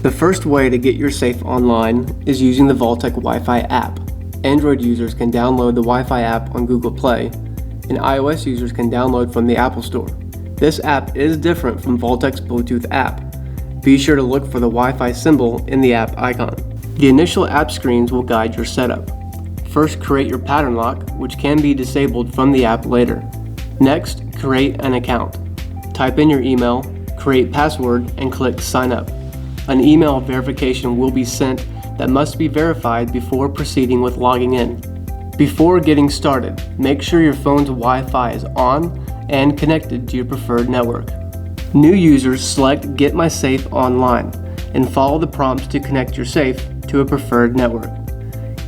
The first way to get your safe online is using the Vaultec Wi-Fi app. Android users can download the Wi-Fi app on Google Play, and iOS users can download from the Apple Store. This app is different from Vaultec's Bluetooth app. Be sure to look for the Wi-Fi symbol in the app icon. The initial app screens will guide your setup. First, create your pattern lock, which can be disabled from the app later. Next, create an account. Type in your email, create password, and click Sign Up. An email verification will be sent that must be verified before proceeding with logging in. Before getting started, make sure your phone's Wi-Fi is on and connected to your preferred network. New users select Get My Safe Online and follow the prompts to connect your safe to a preferred network.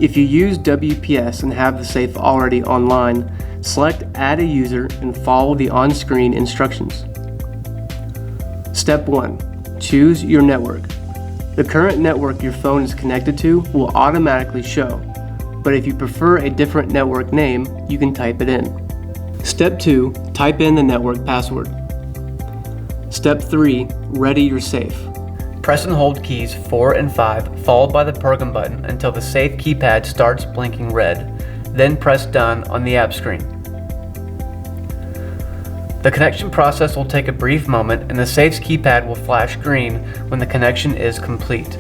If you use WPS and have the safe already online, select Add a User and follow the on-screen instructions. Step 1. Choose your network. The current network your phone is connected to will automatically show, but if you prefer a different network name, you can type it in. Step 2. Type in the network password. Step 3. Ready your safe. Press and hold keys 4 and 5 followed by the program button until the safe keypad starts blinking red, then press Done on the app screen. The connection process will take a brief moment and the safe's keypad will flash green when the connection is complete.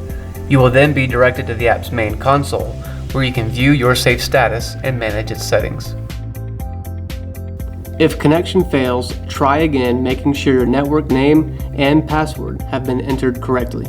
You will then be directed to the app's main console, where you can view your safe status and manage its settings. If connection fails, try again, making sure your network name and password have been entered correctly.